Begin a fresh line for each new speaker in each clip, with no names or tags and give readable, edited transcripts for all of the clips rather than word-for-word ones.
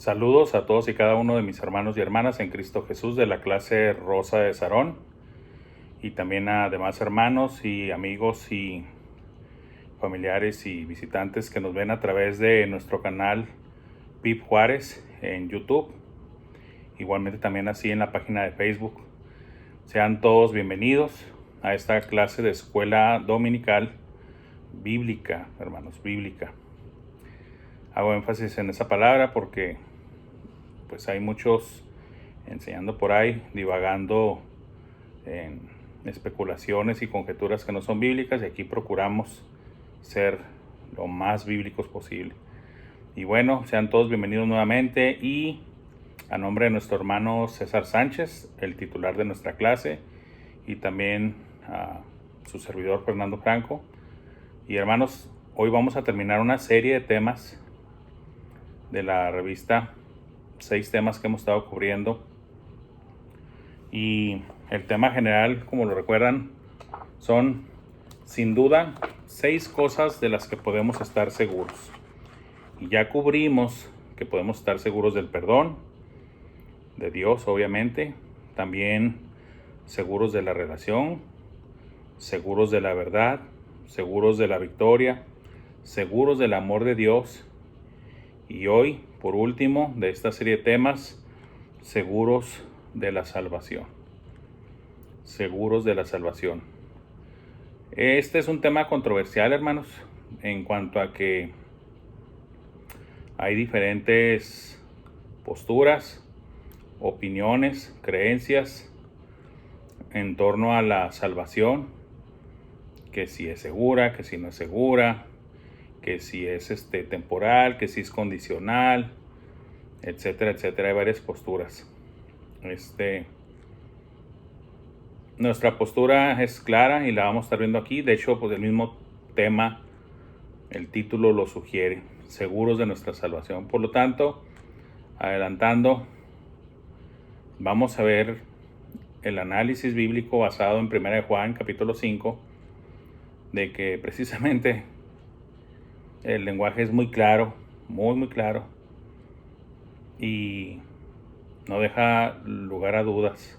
Saludos a todos y cada uno de mis hermanos y hermanas en Cristo Jesús de la clase Rosa de Sarón, y también a demás hermanos y amigos y familiares y visitantes que nos ven a través de nuestro canal Pip Juárez en YouTube, igualmente también así en la página de Facebook. Sean todos bienvenidos a esta clase de escuela dominical bíblica, hermanos, bíblica. Hago énfasis en esa palabra porque pues hay muchos enseñando por ahí, divagando en especulaciones y conjeturas que no son bíblicas, y aquí procuramos ser lo más bíblicos posible. Y bueno, sean todos bienvenidos nuevamente, y a nombre de nuestro hermano César Sánchez, el titular de nuestra clase, y también a su servidor Fernando Franco. Y hermanos, hoy vamos a terminar una serie de temas de la revista, 6 temas que hemos estado cubriendo, y el tema general, como lo recuerdan, son sin duda 6 cosas de las que podemos estar seguros. Y ya cubrimos que podemos estar seguros del perdón de Dios, obviamente, también seguros de la relación, seguros de la verdad, seguros de la victoria, seguros del amor de Dios. Y hoy, por último, de esta serie de temas, seguros de la salvación. Seguros de la salvación. Este es un tema controversial, hermanos, en cuanto a que hay diferentes posturas, opiniones, creencias en torno a la salvación, que si es segura, que si no es segura, que si es temporal, que si es condicional, etcétera, etcétera. Hay varias posturas. Nuestra postura es clara y la vamos a estar viendo aquí. De hecho, pues el mismo tema, el título lo sugiere: seguros de nuestra salvación. Por lo tanto, adelantando, vamos a ver el análisis bíblico basado en 1 de Juan, capítulo 5, de que precisamente el lenguaje es muy claro, muy claro, y no deja lugar a dudas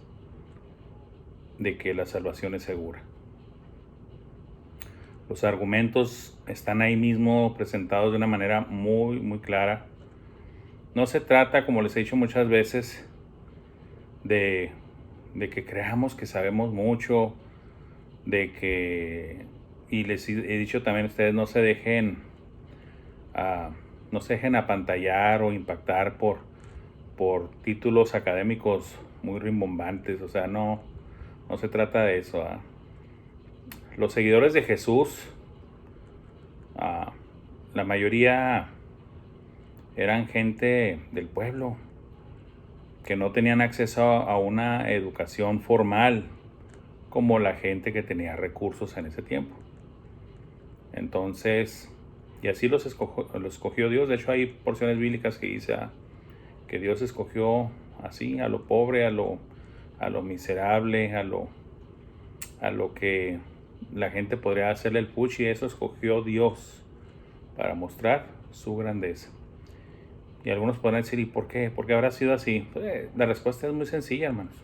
de que la salvación es segura. Los argumentos están ahí mismo presentados de una manera muy clara. No se trata, como les he dicho muchas veces, de que creamos que sabemos mucho, de que, y les he dicho también a ustedes, no se dejen apantallar o impactar por títulos académicos muy rimbombantes. O sea, no se trata de eso. Los seguidores de Jesús, la mayoría eran gente del pueblo, que no tenían acceso a una educación formal como la gente que tenía recursos en ese tiempo. Entonces, y así los escogió Dios. De hecho, hay porciones bíblicas que dice que Dios escogió así a lo pobre, a lo miserable, a lo que la gente podría hacerle el puchi. Eso escogió Dios para mostrar su grandeza. Y algunos podrán decir, ¿y por qué? ¿Por qué habrá sido así? Pues, la respuesta es muy sencilla, hermanos.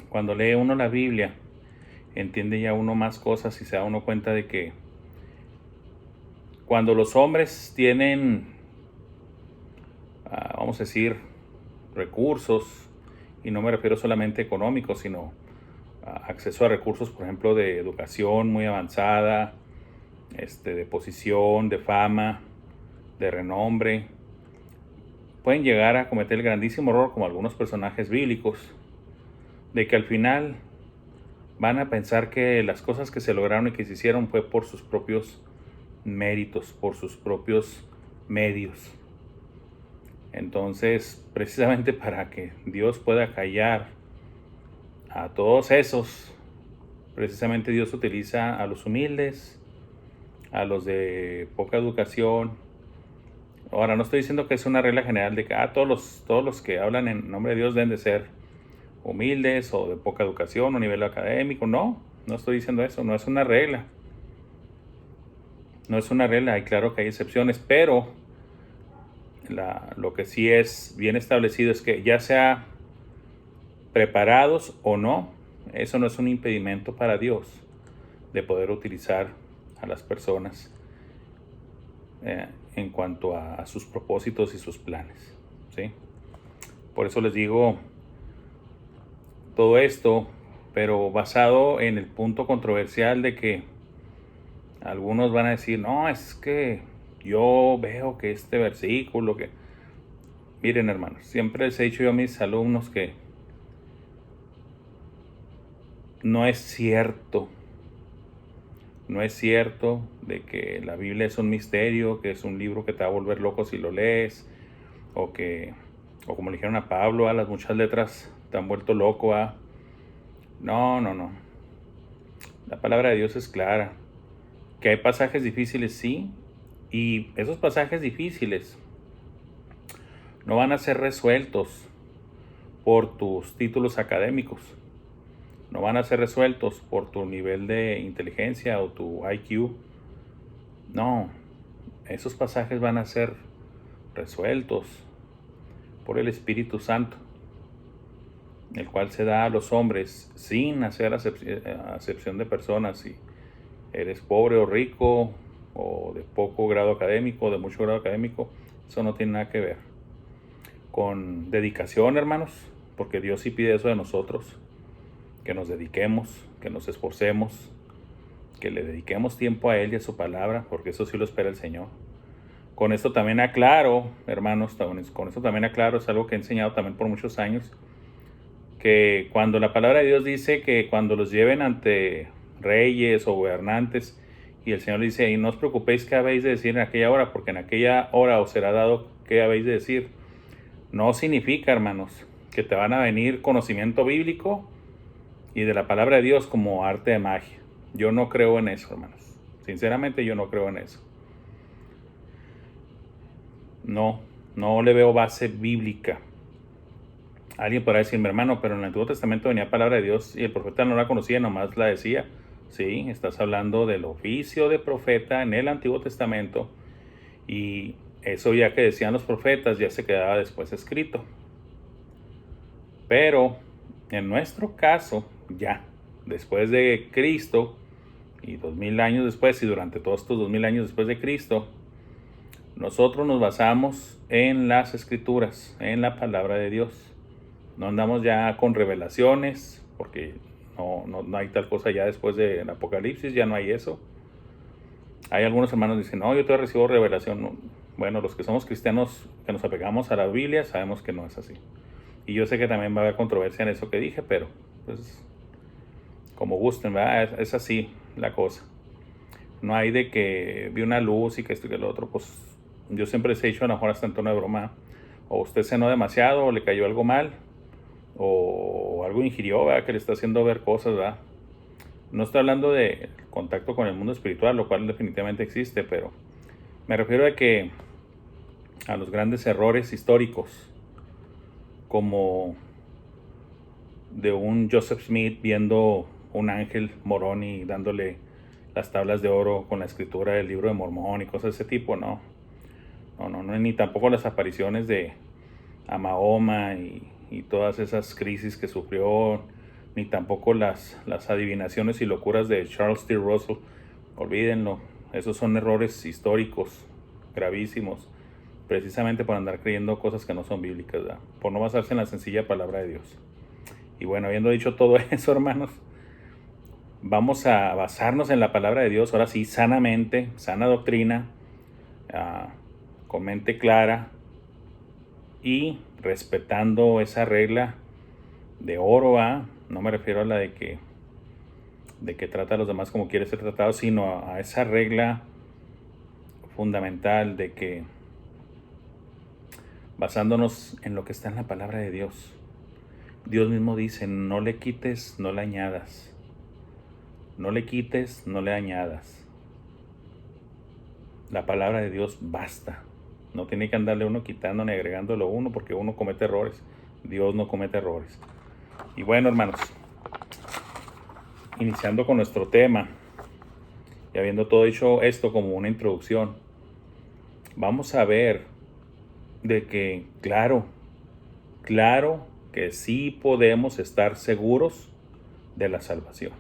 Cuando lee uno la Biblia, entiende ya uno más cosas y se da uno cuenta de que cuando los hombres tienen, vamos a decir, recursos, y no me refiero solamente económicos, sino acceso a recursos, por ejemplo, de educación muy avanzada, de posición, de fama, de renombre, pueden llegar a cometer el grandísimo error, como algunos personajes bíblicos, de que al final van a pensar que las cosas que se lograron y que se hicieron fue por sus propios méritos, por sus propios medios. Entonces, precisamente para que Dios pueda callar a todos esos, precisamente Dios utiliza a los humildes, a los de poca educación. Ahora, no estoy diciendo que es una regla general de que todos los que hablan en nombre de Dios deben de ser humildes o de poca educación o nivel académico. No estoy diciendo eso. No es una regla. No es una regla. Y claro que hay excepciones, pero Lo que sí es bien establecido es que ya sea preparados o no, eso no es un impedimento para Dios de poder utilizar a las personas en cuanto a sus propósitos y sus planes, ¿sí? Por eso les digo todo esto, pero basado en el punto controversial de que algunos van a decir, no, es que yo veo que este versículo que... Miren, hermanos, siempre les he dicho yo a mis alumnos que no es cierto de que la Biblia es un misterio, que es un libro que te va a volver loco si lo lees, o como le dijeron a Pablo, las muchas letras te han vuelto loco. No. La palabra de Dios es clara. Que hay pasajes difíciles, sí, y esos pasajes difíciles no van a ser resueltos por tus títulos académicos, no van a ser resueltos por tu nivel de inteligencia o tu IQ. No, esos pasajes van a ser resueltos por el Espíritu Santo, el cual se da a los hombres sin hacer acepción de personas, si eres pobre o rico, o de poco grado académico, o de mucho grado académico. Eso no tiene nada que ver. Con dedicación, hermanos, porque Dios sí pide eso de nosotros, que nos dediquemos, que nos esforcemos, que le dediquemos tiempo a Él y a su palabra, porque eso sí lo espera el Señor. Con esto también aclaro, hermanos, con esto también aclaro, es algo que he enseñado también por muchos años, que cuando la palabra de Dios dice que cuando los lleven ante reyes o gobernantes, y el Señor dice, y no os preocupéis qué habéis de decir en aquella hora, porque en aquella hora os será dado qué habéis de decir, no significa, hermanos, que te van a venir conocimiento bíblico y de la palabra de Dios como arte de magia. Yo no creo en eso, hermanos. Sinceramente yo no creo en eso. No le veo base bíblica. Alguien podrá decirme, hermano, pero en el Antiguo Testamento venía palabra de Dios y el profeta no la conocía, nomás la decía. Sí, estás hablando del oficio de profeta en el Antiguo Testamento, y eso ya que decían los profetas ya se quedaba después escrito. Pero en nuestro caso, ya después de Cristo y 2000 años después, y durante todos estos 2000 años después de Cristo, nosotros nos basamos en las Escrituras, en la palabra de Dios. No andamos ya con revelaciones, porque no hay tal cosa ya después del Apocalipsis, ya no hay eso. Hay algunos hermanos que dicen, no, yo te recibo revelación. Bueno, los que somos cristianos que nos apegamos a la Biblia sabemos que no es así. Y yo sé que también va a haber controversia en eso que dije, pero pues como gusten, ¿verdad? Es así la cosa. No hay de que vi una luz y que esto y que lo otro. Pues yo siempre les he dicho, a lo mejor hasta en tono de broma, o usted cenó demasiado, o le cayó algo mal, o algo ingirió, ¿verdad?, que le está haciendo ver cosas, ¿verdad? No estoy hablando de contacto con el mundo espiritual, lo cual definitivamente existe, pero me refiero a los grandes errores históricos, como de un Joseph Smith viendo un ángel morón y dándole las tablas de oro con la escritura del libro de Mormón y cosas de ese tipo. No, ni tampoco las apariciones de a Mahoma y todas esas crisis que sufrió, ni tampoco las adivinaciones y locuras de Charles T. Russell. Olvídenlo, esos son errores históricos gravísimos, precisamente por andar creyendo cosas que no son bíblicas, ¿verdad?, por no basarse en la sencilla palabra de Dios. Y bueno, habiendo dicho todo eso, hermanos, vamos a basarnos en la palabra de Dios, ahora sí, sanamente, sana doctrina, con mente clara y respetando esa regla de oro. No me refiero a la de que trata a los demás como quiere ser tratado, sino a esa regla fundamental de que basándonos en lo que está en la palabra de Dios. Dios mismo dice, no le quites, no le añadas. No le quites, no le añadas. La palabra de Dios basta. No tiene que andarle uno quitando ni agregándolo uno, porque uno comete errores. Dios no comete errores. Y bueno, hermanos, iniciando con nuestro tema, y habiendo todo dicho esto como una introducción, vamos a ver de que, claro que sí podemos estar seguros de la salvación.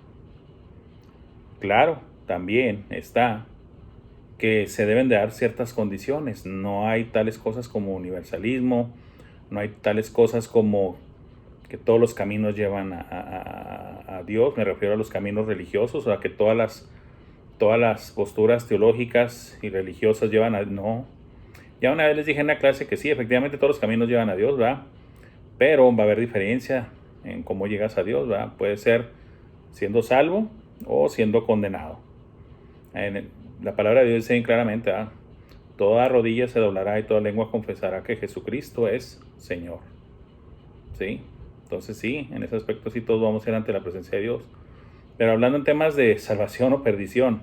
Claro, también está que se deben de dar ciertas condiciones. No hay tales cosas como universalismo, no hay tales cosas como que todos los caminos llevan a Dios. Me refiero a los caminos religiosos, a que todas las posturas teológicas y religiosas llevan a... No. Ya una vez les dije en la clase que sí, efectivamente todos los caminos llevan a Dios, ¿verdad? Pero va a haber diferencia en cómo llegas a Dios, ¿verdad? Puede ser siendo salvo o siendo condenado. La palabra de Dios dice bien claramente, ¿verdad? Toda rodilla se doblará y toda lengua confesará que Jesucristo es Señor. ¿Sí? Entonces sí, en ese aspecto sí todos vamos a ir ante la presencia de Dios. Pero hablando en temas de salvación o perdición,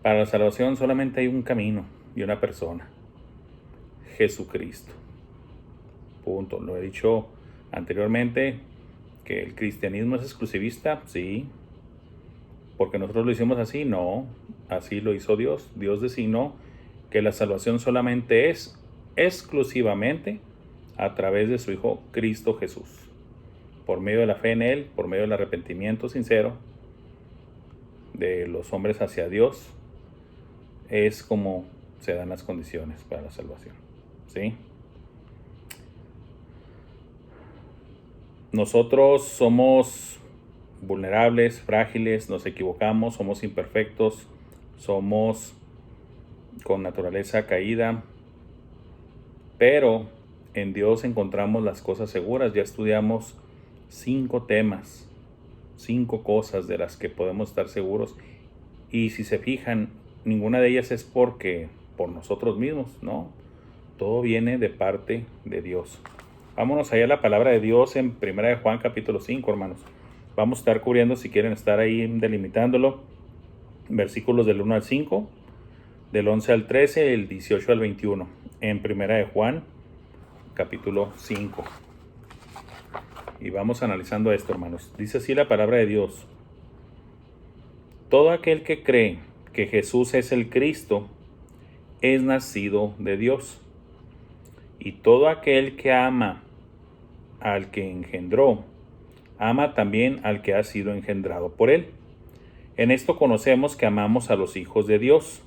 para la salvación solamente hay un camino y una persona: Jesucristo. Punto. Lo he dicho anteriormente, que el cristianismo es exclusivista, sí. Porque nosotros lo hicimos así, no. Así lo hizo Dios. Dios designó que la salvación solamente es exclusivamente a través de su Hijo Cristo Jesús. Por medio de la fe en Él, por medio del arrepentimiento sincero de los hombres hacia Dios, es como se dan las condiciones para la salvación. ¿Sí? Nosotros somos vulnerables, frágiles, nos equivocamos, somos imperfectos, somos con naturaleza caída, pero en Dios encontramos las cosas seguras. Ya estudiamos 5 temas, 5 cosas de las que podemos estar seguros, y si se fijan, ninguna de ellas es por nosotros mismos, no, todo viene de parte de Dios. Vámonos allá a la palabra de Dios en 1 de Juan capítulo 5, hermanos. Vamos a estar cubriendo, si quieren estar ahí delimitándolo, versículos del 1 al 5, del 11 al 13, el 18 al 21, en 1 de Juan capítulo 5. Y vamos analizando esto, hermanos. Dice así la palabra de Dios: todo aquel que cree que Jesús es el Cristo es nacido de Dios. Y todo aquel que ama al que engendró, ama también al que ha sido engendrado por él. En esto conocemos que amamos a los hijos de Dios,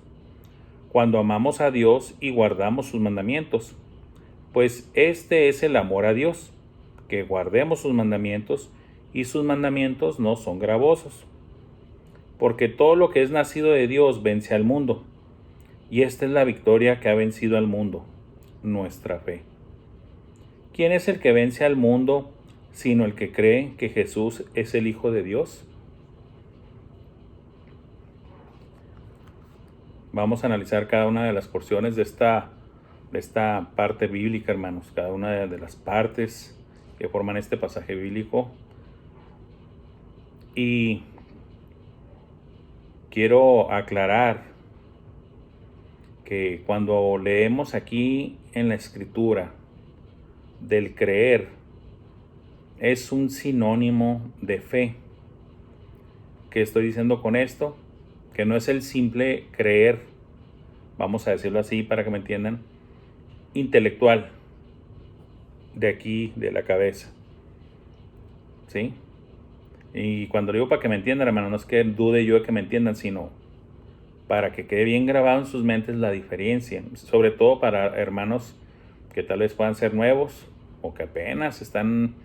cuando amamos a Dios y guardamos sus mandamientos. Pues este es el amor a Dios, que guardemos sus mandamientos, y sus mandamientos no son gravosos. Porque todo lo que es nacido de Dios vence al mundo, y esta es la victoria que ha vencido al mundo, nuestra fe. ¿Quién es el que vence al mundo sino el que cree que Jesús es el Hijo de Dios? Vamos a analizar cada una de las porciones de esta parte bíblica, hermanos, cada una de las partes que forman este pasaje bíblico. Y quiero aclarar que cuando leemos aquí en la Escritura del creer, es un sinónimo de fe. ¿Qué estoy diciendo con esto? Que no es el simple creer, vamos a decirlo así para que me entiendan, intelectual, de aquí, de la cabeza. ¿Sí? Y cuando digo para que me entiendan, hermano, no es que dude yo de que me entiendan, sino para que quede bien grabado en sus mentes la diferencia, sobre todo para hermanos que tal vez puedan ser nuevos o que apenas están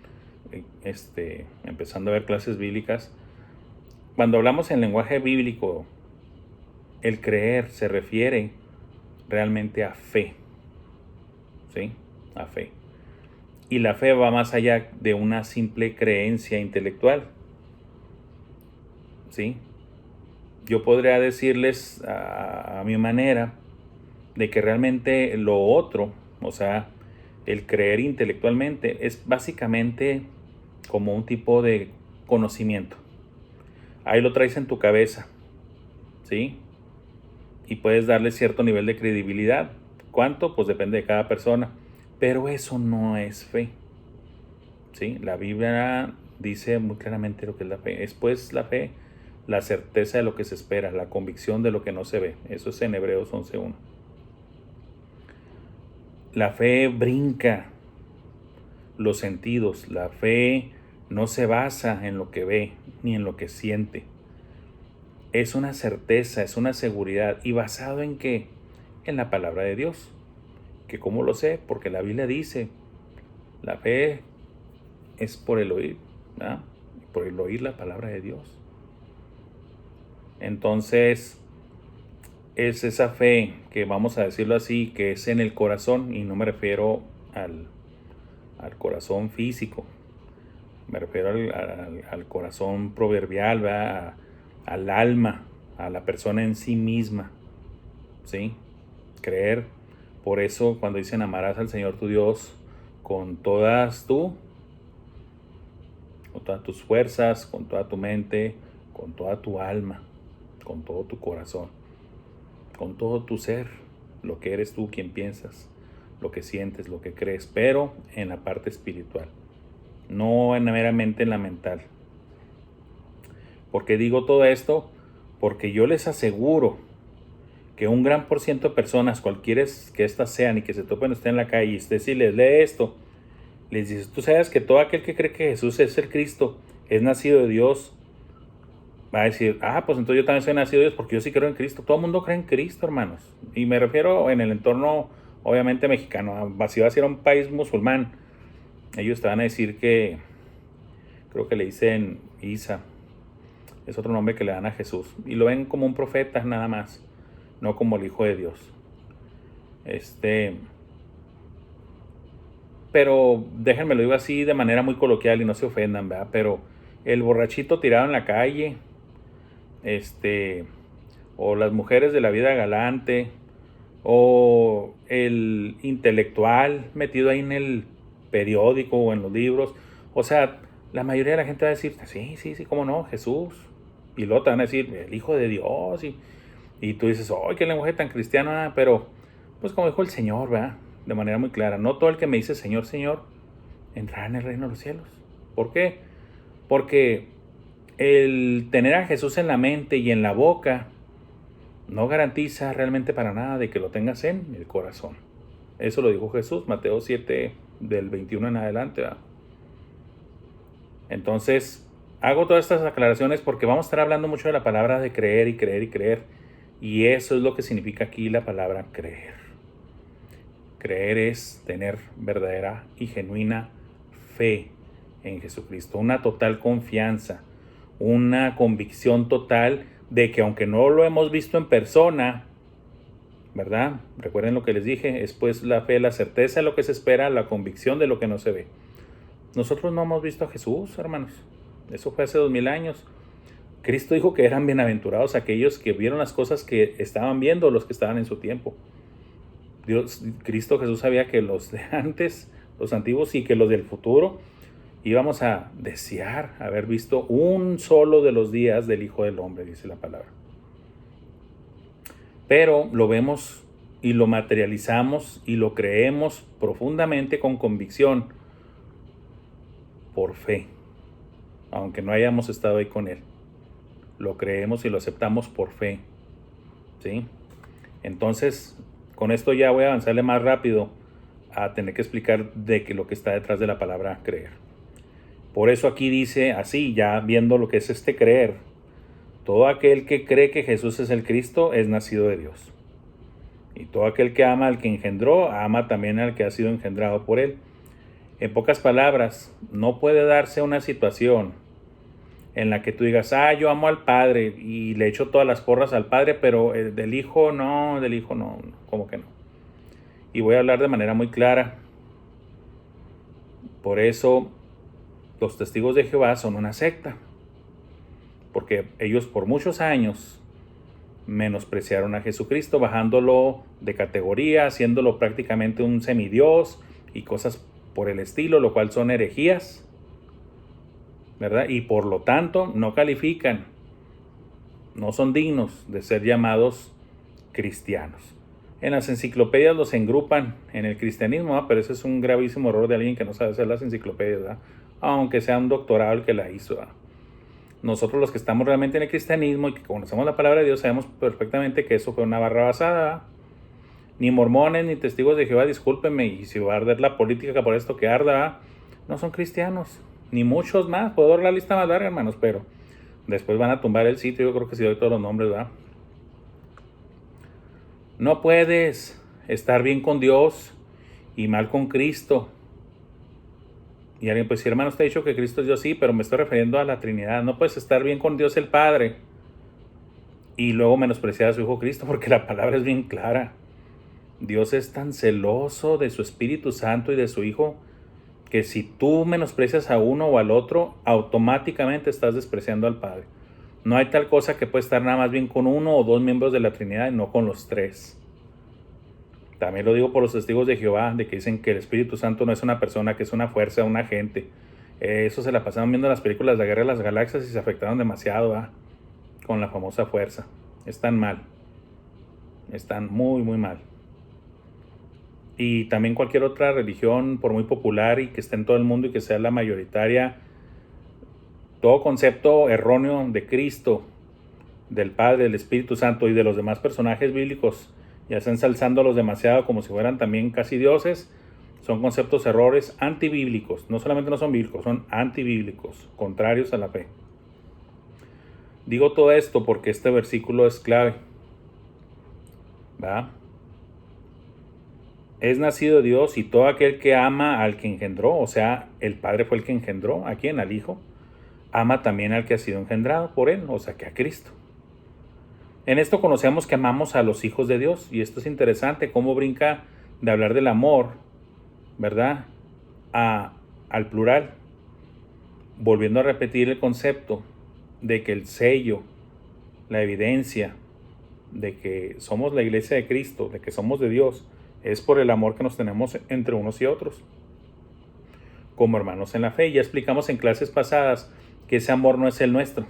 empezando a ver clases bíblicas. Cuando hablamos en lenguaje bíblico, el creer se refiere realmente a fe, ¿sí? A fe. Y la fe va más allá de una simple creencia intelectual, ¿sí? Yo podría decirles a mi manera de que realmente lo otro, o sea, el creer intelectualmente, es básicamente como un tipo de conocimiento. Ahí lo traes en tu cabeza, ¿sí? Y puedes darle cierto nivel de credibilidad. ¿Cuánto? Pues depende de cada persona. Pero eso no es fe, ¿sí? La Biblia dice muy claramente lo que es la fe. Es pues la fe, la certeza de lo que se espera, la convicción de lo que no se ve. Eso es en Hebreos 11:1. La fe brinca los sentidos. La fe no se basa en lo que ve ni en lo que siente. Es una certeza, es una seguridad. ¿Y basado en qué? En la palabra de Dios. ¿Que cómo lo sé? Porque la Biblia dice, la fe es por el oír, ¿verdad? Por el oír la palabra de Dios. Entonces, es esa fe que, vamos a decirlo así, que es en el corazón, y no me refiero al corazón físico, me refiero al corazón proverbial, ¿verdad? Al alma, a la persona en sí misma, ¿sí? Creer. Por eso cuando dicen amarás al Señor tu Dios con todas tus fuerzas, con toda tu mente, con toda tu alma, con todo tu corazón, con todo tu ser, lo que eres tú, quien piensas, lo que sientes, lo que crees, pero en la parte espiritual, no meramente en la mental. ¿Por qué digo todo esto? Porque yo les aseguro que un gran por ciento de personas, cualquiera que éstas sean y que se topen usted en la calle y usted si les lee esto, les dice, tú sabes que todo aquel que cree que Jesús es el Cristo, es nacido de Dios, va a decir, pues entonces yo también soy nacido de Dios porque yo sí creo en Cristo. Todo el mundo cree en Cristo, hermanos. Y me refiero en el entorno, obviamente, mexicano. Si va a ser un país musulmán, ellos te van a decir que, creo que le dicen Isa, es otro nombre que le dan a Jesús. Y lo ven como un profeta nada más, no como el Hijo de Dios. Pero déjenme lo digo así de manera muy coloquial y no se ofendan, ¿verdad? Pero el borrachito tirado en la calle, o las mujeres de la vida galante, o el intelectual metido ahí en el periódico o en los libros, o sea, la mayoría de la gente va a decir, sí, cómo no, Jesús, y luego te van a decir, el Hijo de Dios, y tú dices, ¡ay, qué lenguaje tan cristiano! Pero, pues como dijo el Señor, ¿verdad? De manera muy clara, no todo el que me dice Señor, Señor, entrará en el reino de los cielos. ¿Por qué? Porque el tener a Jesús en la mente y en la boca no garantiza realmente para nada de que lo tengas en el corazón. Eso lo dijo Jesús, Mateo 7, del 21 en adelante, ¿verdad? Entonces, hago todas estas aclaraciones porque vamos a estar hablando mucho de la palabra de creer y creer y creer. Y eso es lo que significa aquí la palabra creer. Creer es tener verdadera y genuina fe en Jesucristo, una total confianza, una convicción total de que aunque no lo hemos visto en persona, ¿verdad? Recuerden lo que les dije, es pues la fe, la certeza de lo que se espera, la convicción de lo que no se ve. Nosotros no hemos visto a Jesús, hermanos. Eso fue hace 2000 años. Cristo dijo que eran bienaventurados aquellos que vieron las cosas que estaban viendo los que estaban en su tiempo. Cristo Jesús sabía que los de antes, los antiguos y que los del futuro, íbamos a desear haber visto un solo de los días del Hijo del Hombre, dice la palabra. Pero lo vemos y lo materializamos y lo creemos profundamente con convicción por fe, aunque no hayamos estado ahí con Él. Lo creemos y lo aceptamos por fe, ¿sí? Entonces, con esto ya voy a avanzarle más rápido a tener que explicar de que lo que está detrás de la palabra creer. Por eso aquí dice así, ya viendo lo que es creer. Todo aquel que cree que Jesús es el Cristo es nacido de Dios. Y todo aquel que ama al que engendró, ama también al que ha sido engendrado por él. En pocas palabras, no puede darse una situación en la que tú digas, yo amo al Padre y le echo todas las porras al Padre, pero del Hijo no, como que no. Y voy a hablar de manera muy clara. Por eso los testigos de Jehová son una secta, porque ellos por muchos años menospreciaron a Jesucristo, bajándolo de categoría, haciéndolo prácticamente un semidios y cosas por el estilo, lo cual son herejías, ¿verdad? Y por lo tanto no califican, no son dignos de ser llamados cristianos. En las enciclopedias los engrupan en el cristianismo, pero ese es un gravísimo error de alguien que no sabe hacer las enciclopedias, ¿verdad? Aunque sea un doctorado el que la hizo, ¿verdad? Nosotros los que estamos realmente en el cristianismo y que conocemos la palabra de Dios sabemos perfectamente que eso fue una barra basada, ¿verdad? Ni mormones, ni testigos de Jehová, discúlpenme, y si va a arder la política por esto que arda, ¿verdad? No son cristianos, ni muchos más. Puedo dar la lista más larga, hermanos, pero después van a tumbar el sitio. Yo creo que si doy todos los nombres, ¿verdad? No puedes estar bien con Dios y mal con Cristo. Y alguien puede decir, hermano, usted ha dicho que Cristo es Dios, sí, pero me estoy refiriendo a la Trinidad. No puedes estar bien con Dios el Padre y luego menospreciar a su Hijo Cristo, porque la palabra es bien clara. Dios es tan celoso de su Espíritu Santo y de su Hijo, que si tú menosprecias a uno o al otro, automáticamente estás despreciando al Padre. No hay tal cosa que puede estar nada más bien con uno o dos miembros de la Trinidad y no con los tres. También lo digo por los testigos de Jehová, de que dicen que el Espíritu Santo no es una persona, que es una fuerza, un agente. Eso se la pasaron viendo en las películas de la Guerra de las Galaxias y se afectaron demasiado, ¿verdad? Con la famosa fuerza. Están mal. Están muy, muy mal. Y también cualquier otra religión, por muy popular y que esté en todo el mundo y que sea la mayoritaria, todo concepto erróneo de Cristo, del Padre, del Espíritu Santo y de los demás personajes bíblicos, ya sea ensalzándolos demasiado como si fueran también casi dioses, son conceptos errores antibíblicos. No solamente no son bíblicos, son antibíblicos, contrarios a la fe. Digo todo esto porque este versículo es clave, ¿va? Es nacido de Dios, y todo aquel que ama al que engendró, o sea, el Padre fue el que engendró, ¿a quién? Al Hijo, ama también al que ha sido engendrado por él, o sea, que a Cristo. En esto conocemos que amamos a los hijos de Dios, y esto es interesante, cómo brinca de hablar del amor, ¿verdad?, al plural, volviendo a repetir el concepto de que el sello, la evidencia de que somos la iglesia de Cristo, de que somos de Dios, es por el amor que nos tenemos entre unos y otros, como hermanos en la fe. Ya explicamos en clases pasadas que ese amor no es el nuestro,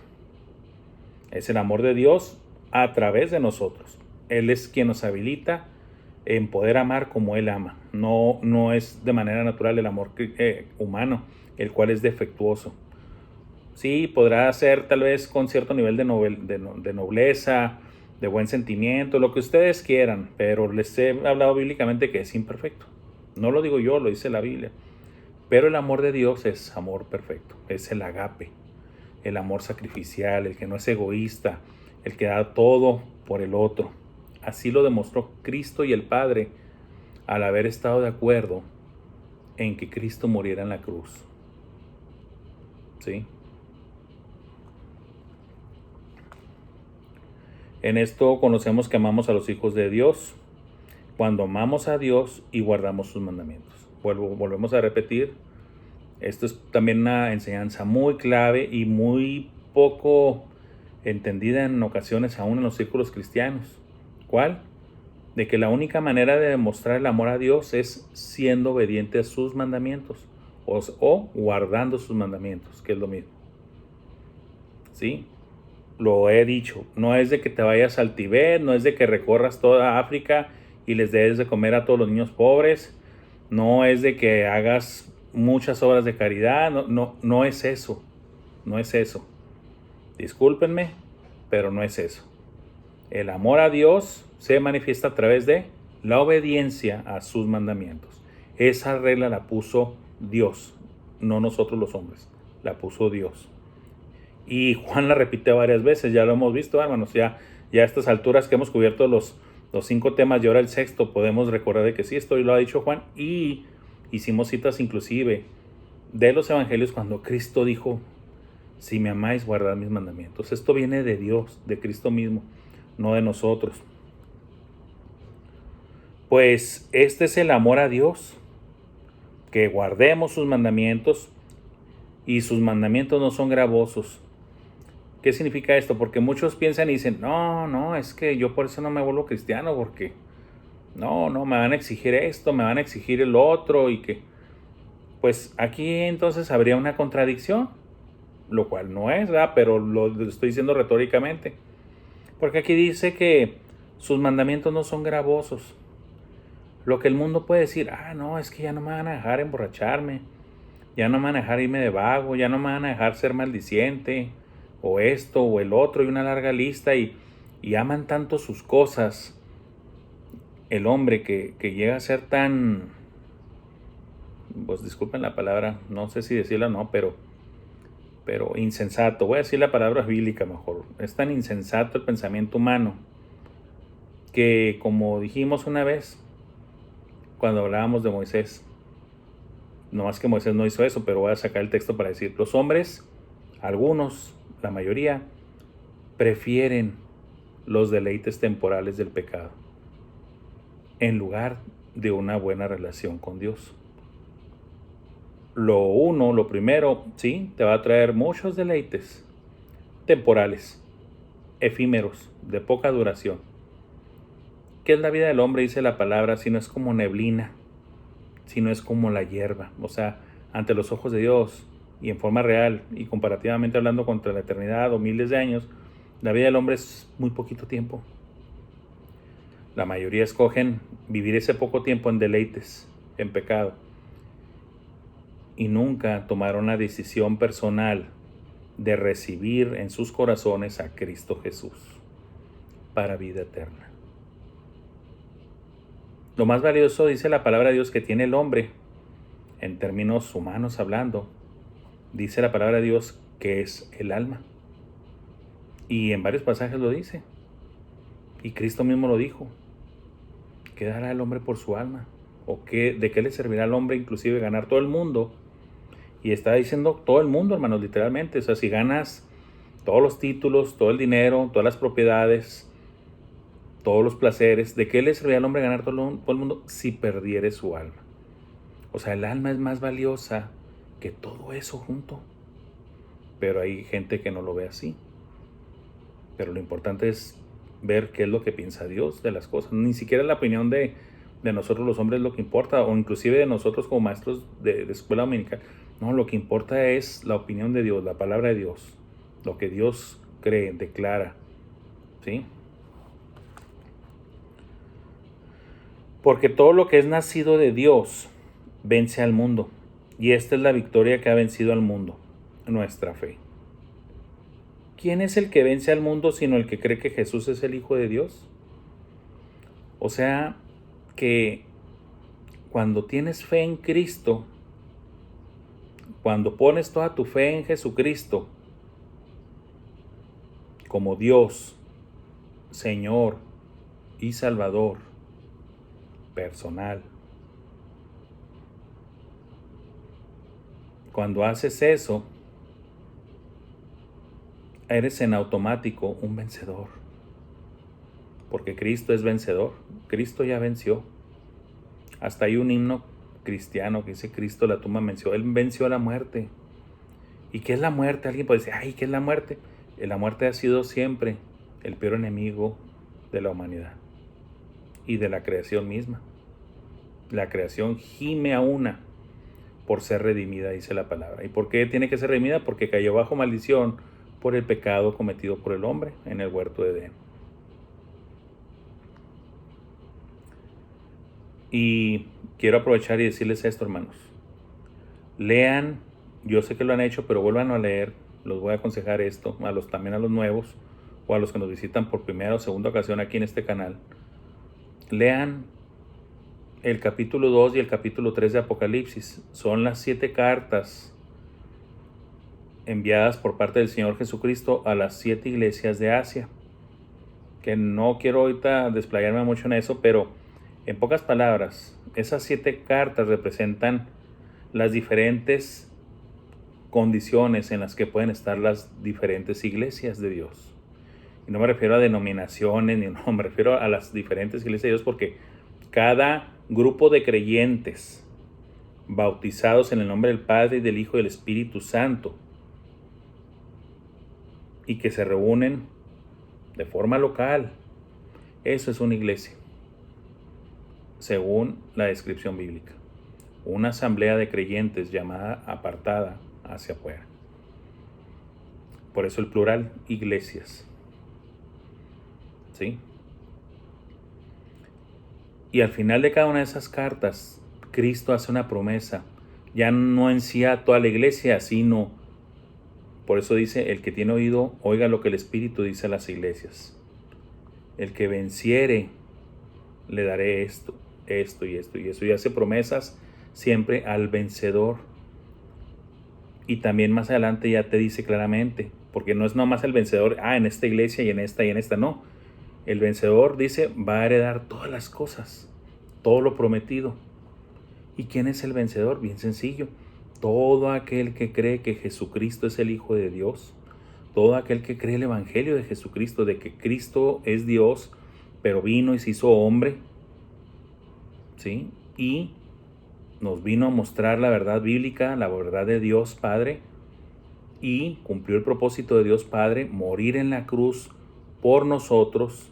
es el amor de Dios a través de nosotros. Él es quien nos habilita en poder amar como Él ama. No es de manera natural el amor humano, el cual es defectuoso. Sí, podrá ser tal vez con cierto nivel de nobleza, de buen sentimiento, lo que ustedes quieran, pero les he hablado bíblicamente que es imperfecto. No lo digo yo, lo dice la Biblia. Pero el amor de Dios es amor perfecto, es el agape, el amor sacrificial, el que no es egoísta, el que da todo por el otro. Así lo demostró Cristo y el Padre al haber estado de acuerdo en que Cristo muriera en la cruz. ¿Sí? En esto conocemos que amamos a los hijos de Dios cuando amamos a Dios y guardamos sus mandamientos. Volvemos a repetir, esto es también una enseñanza muy clave y muy poco entendida en ocasiones aún en los círculos cristianos. ¿Cuál? De que la única manera de demostrar el amor a Dios es siendo obediente a sus mandamientos o guardando sus mandamientos, que es lo mismo. ¿Sí? Lo he dicho, no es de que te vayas al Tibet, no es de que recorras toda África y les des de comer a todos los niños pobres, no es de que hagas muchas obras de caridad, no es eso, no es eso. Discúlpenme, pero no es eso. El amor a Dios se manifiesta a través de la obediencia a sus mandamientos. Esa regla la puso Dios, no nosotros los hombres, la puso Dios. Y Juan la repite varias veces, ya lo hemos visto, hermanos, ya a estas alturas que hemos cubierto los 5 temas y ahora el sexto, podemos recordar de que sí, esto lo ha dicho Juan, y hicimos citas inclusive de los evangelios cuando Cristo dijo, si me amáis, guardad mis mandamientos. Esto viene de Dios, de Cristo mismo, no de nosotros. Pues este es el amor a Dios, que guardemos sus mandamientos, y sus mandamientos no son gravosos. ¿Qué significa esto? Porque muchos piensan y dicen, no, es que yo por eso no me vuelvo cristiano, porque no, me van a exigir esto, me van a exigir el otro, y que, pues aquí entonces habría una contradicción, lo cual no es, ¿verdad? Pero lo estoy diciendo retóricamente, porque aquí dice que sus mandamientos no son gravosos. Lo que el mundo puede decir, no, es que ya no me van a dejar emborracharme, ya no me van a dejar irme de vago, ya no me van a dejar ser maldiciente, o esto o el otro, y una larga lista, y aman tanto sus cosas el hombre que llega a ser tan, pues disculpen la palabra, no sé si decirla o no, pero insensato, voy a decir la palabra bíblica mejor, es tan insensato el pensamiento humano que, como dijimos una vez cuando hablábamos de Moisés, no más que Moisés no hizo eso, pero voy a sacar el texto para decir, los hombres, algunos, la mayoría, prefieren los deleites temporales del pecado en lugar de una buena relación con Dios. Lo primero, sí, te va a traer muchos deleites temporales, efímeros, de poca duración. ¿Qué es la vida del hombre? Dice la palabra, si no es como neblina, si no es como la hierba. O sea, ante los ojos de Dios y en forma real y comparativamente hablando contra la eternidad o miles de años, la vida del hombre es muy poquito tiempo. La mayoría escogen vivir ese poco tiempo en deleites, en pecado, y nunca tomaron la decisión personal de recibir en sus corazones a Cristo Jesús para vida eterna. Lo más valioso, dice la palabra de Dios, que tiene el hombre, en términos humanos hablando, dice la palabra de Dios que es el alma. Y en varios pasajes lo dice. Y Cristo mismo lo dijo. ¿Qué dará el hombre por su alma? ¿O de qué le servirá al hombre inclusive ganar todo el mundo? Y está diciendo todo el mundo, hermanos, literalmente. O sea, si ganas todos los títulos, todo el dinero, todas las propiedades, todos los placeres, ¿de qué le serviría al hombre ganar todo el mundo si perdiere su alma? O sea, el alma es más valiosa que todo eso junto. Pero hay gente que no lo ve así. Pero lo importante es ver qué es lo que piensa Dios de las cosas. Ni siquiera la opinión de nosotros los hombres es lo que importa, o inclusive de nosotros como maestros de escuela dominical. No, lo que importa es la opinión de Dios, la palabra de Dios, lo que Dios cree, declara, ¿sí? Porque todo lo que es nacido de Dios vence al mundo, y esta es la victoria que ha vencido al mundo, nuestra fe. ¿Quién es el que vence al mundo sino el que cree que Jesús es el Hijo de Dios? O sea, que cuando tienes fe en Cristo, cuando pones toda tu fe en Jesucristo como Dios, Señor y Salvador personal, cuando haces eso, eres en automático un vencedor. Porque Cristo es vencedor. Cristo ya venció. Hasta hay un himno cristiano que dice: Cristo la tumba venció. Él venció a la muerte. ¿Y qué es la muerte? Alguien puede decir: ay, ¿qué es la muerte? La muerte ha sido siempre el peor enemigo de la humanidad y de la creación misma. La creación gime a una por ser redimida, dice la palabra. ¿Y por qué tiene que ser redimida? Porque cayó bajo maldición por el pecado cometido por el hombre en el huerto de Edén. Y quiero aprovechar y decirles esto, hermanos. Lean, yo sé que lo han hecho, pero vuelvan a leer. Los voy a aconsejar esto, también a los nuevos, o a los que nos visitan por primera o segunda ocasión aquí en este canal. Lean el capítulo 2 y el capítulo 3 de Apocalipsis. Son las 7 cartas enviadas por parte del Señor Jesucristo a las 7 iglesias de Asia. Que no quiero ahorita desplayarme mucho en eso, pero en pocas palabras, esas 7 cartas representan las diferentes condiciones en las que pueden estar las diferentes iglesias de Dios. Y no me refiero a denominaciones, no, me refiero a las diferentes iglesias de Dios, porque cada grupo de creyentes bautizados en el nombre del Padre y del Hijo y del Espíritu Santo, y que se reúnen de forma local, eso es una iglesia, según la descripción bíblica. Una asamblea de creyentes llamada apartada hacia afuera. Por eso el plural, iglesias. ¿Sí? Y al final de cada una de esas cartas, Cristo hace una promesa. Ya no en sí a toda la iglesia, sino, por eso dice: el que tiene oído, oiga lo que el Espíritu dice a las iglesias. El que venciere le daré esto, esto y esto y eso. Y hace promesas siempre al vencedor. Y también más adelante ya te dice claramente, porque no es nomás el vencedor, en esta iglesia y en esta, no. El vencedor dice, va a heredar todas las cosas, todo lo prometido. ¿Y quién es el vencedor? Bien sencillo. Todo aquel que cree que Jesucristo es el Hijo de Dios. Todo aquel que cree el Evangelio de Jesucristo, de que Cristo es Dios, pero vino y se hizo hombre, ¿sí? Y nos vino a mostrar la verdad bíblica, la verdad de Dios Padre, y cumplió el propósito de Dios Padre, morir en la cruz por nosotros,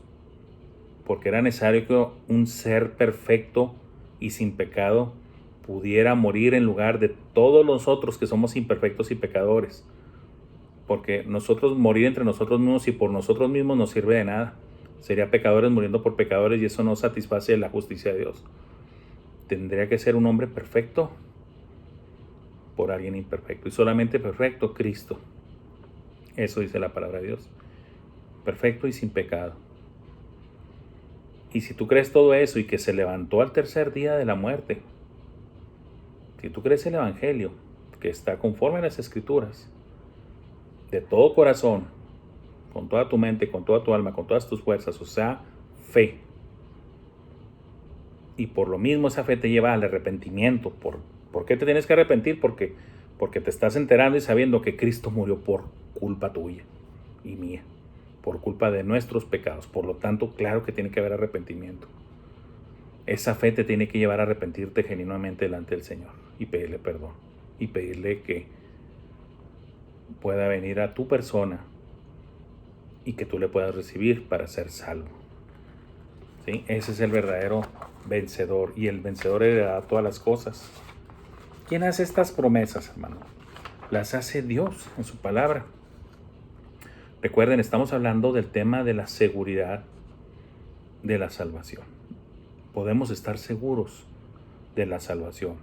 porque era necesario que un ser perfecto y sin pecado pudiera morir en lugar de todos nosotros que somos imperfectos y pecadores. Porque nosotros morir entre nosotros mismos y por nosotros mismos no sirve de nada. Sería pecadores muriendo por pecadores y eso no satisface la justicia de Dios. Tendría que ser un hombre perfecto por alguien imperfecto. Y solamente perfecto, Cristo. Eso dice la palabra de Dios. Perfecto y sin pecado. Y si tú crees todo eso y que se levantó al tercer día de la muerte, si tú crees el Evangelio, que está conforme a las Escrituras, de todo corazón, con toda tu mente, con toda tu alma, con todas tus fuerzas, o sea, fe. Y por lo mismo esa fe te lleva al arrepentimiento. ¿Por qué te tienes que arrepentir? Porque te estás enterando y sabiendo que Cristo murió por culpa tuya y mía, por culpa de nuestros pecados. Por lo tanto, claro que tiene que haber arrepentimiento. Esa fe te tiene que llevar a arrepentirte genuinamente delante del Señor y pedirle perdón y pedirle que pueda venir a tu persona y que tú le puedas recibir para ser salvo. ¿Sí? Ese es el verdadero vencedor, y el vencedor heredará todas las cosas. ¿Quién hace estas promesas, hermano? Las hace Dios en su palabra. Recuerden, estamos hablando del tema de la seguridad de la salvación. Podemos estar seguros de la salvación.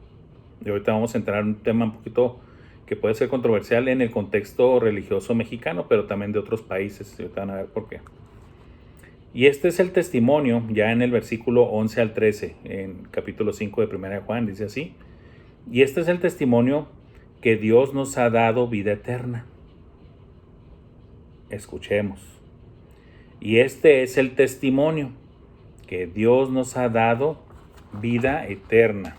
Y ahorita vamos a entrar en un tema un poquito que puede ser controversial en el contexto religioso mexicano, pero también de otros países. Ahorita van a ver por qué. Y este es el testimonio, ya en el versículo 11 al 13, en capítulo 5 de 1 de Juan, dice así. Y este es el testimonio que Dios nos ha dado vida eterna. Escuchemos. Y este es el testimonio que Dios nos ha dado vida eterna.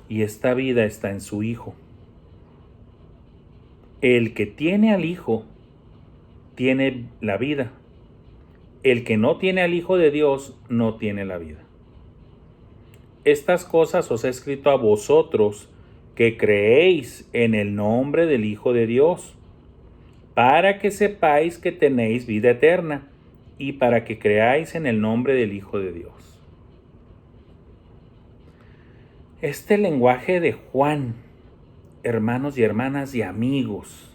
Y esta vida está en su Hijo. El que tiene al Hijo tiene la vida. El que no tiene al Hijo de Dios no tiene la vida. Estas cosas os he escrito a vosotros que creéis en el nombre del Hijo de Dios, para que sepáis que tenéis vida eterna y para que creáis en el nombre del Hijo de Dios. Este lenguaje de Juan, hermanos y hermanas y amigos,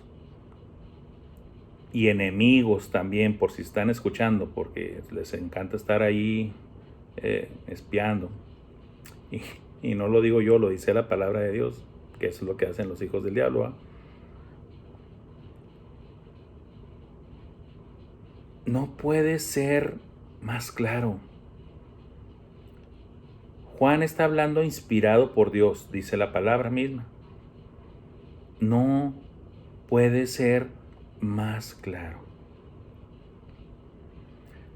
y enemigos también, por si están escuchando, porque les encanta estar ahí espiando. Y no lo digo yo, lo dice la palabra de Dios, que eso es lo que hacen los hijos del diablo, ¿eh? No puede ser más claro. Juan está hablando inspirado por Dios, dice la palabra misma. No puede ser más claro.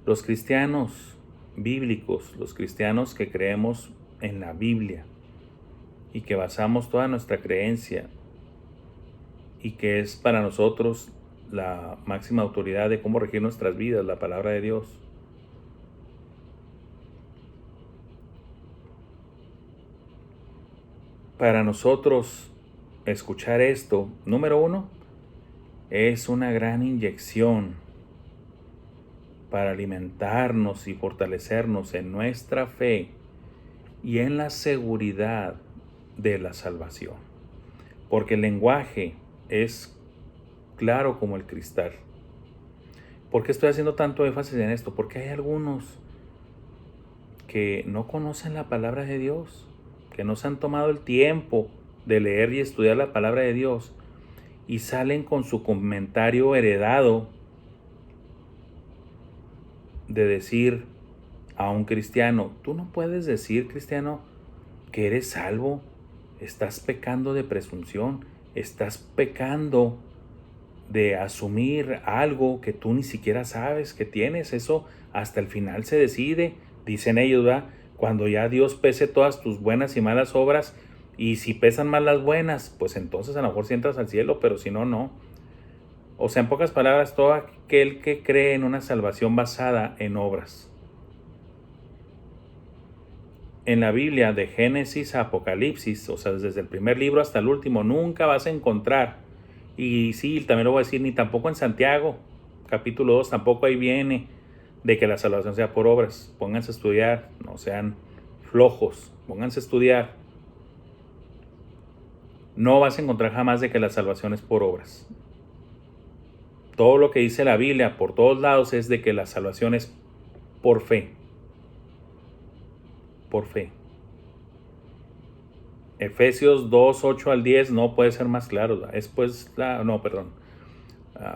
Los cristianos bíblicos, los cristianos que creemos en la Biblia y que basamos toda nuestra creencia y que es para nosotros la máxima autoridad de cómo regir nuestras vidas, la palabra de Dios. Para nosotros escuchar esto, número uno, es una gran inyección para alimentarnos y fortalecernos en nuestra fe y en la seguridad de la salvación. Porque el lenguaje es claro como el cristal. ¿Por qué estoy haciendo tanto énfasis en esto? Porque hay algunos que no conocen la palabra de Dios, que no se han tomado el tiempo de leer y estudiar la palabra de Dios y salen con su comentario heredado de decir a un cristiano, tú no puedes decir, cristiano, que eres salvo. Estás pecando de presunción, estás pecando de asumir algo que tú ni siquiera sabes que tienes. Eso hasta el final se decide, dicen ellos, ¿verdad? Cuando ya Dios pese todas tus buenas y malas obras, y si pesan más las buenas, pues entonces a lo mejor sí entras al cielo, pero si no, no. O sea, en pocas palabras, todo aquel que cree en una salvación basada en obras. En la Biblia, de Génesis a Apocalipsis, o sea, desde el primer libro hasta el último, nunca vas a encontrar, y sí, también lo voy a decir, ni tampoco en Santiago, capítulo 2, tampoco ahí viene de que la salvación sea por obras. Pónganse a estudiar, no sean flojos, pónganse a estudiar. No vas a encontrar jamás de que la salvación es por obras. Todo lo que dice la Biblia por todos lados es de que la salvación es por fe. Por fe. Efesios 2, 8 al 10 no puede ser más claro. Es pues,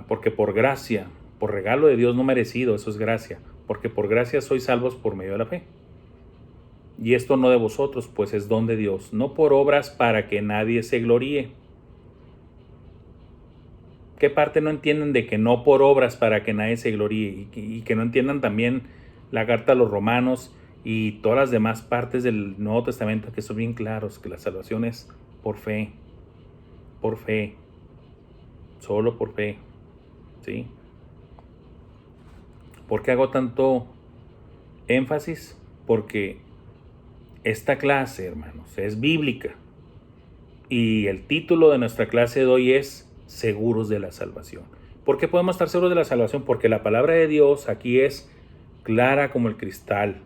porque por gracia, por regalo de Dios no merecido, eso es gracia. Porque por gracia sois salvos por medio de la fe. Y esto no de vosotros, pues es don de Dios, no por obras para que nadie se gloríe. ¿Qué parte no entienden de que no por obras para que nadie se gloríe? Y que no entiendan también la carta a los Romanos y todas las demás partes del Nuevo Testamento, que son bien claros, que la salvación es por fe, solo por fe, ¿sí? ¿Por qué hago tanto énfasis? Porque esta clase, hermanos, es bíblica, y el título de nuestra clase de hoy es Seguros de la Salvación. ¿Por qué podemos estar seguros de la salvación? Porque la palabra de Dios aquí es clara como el cristal.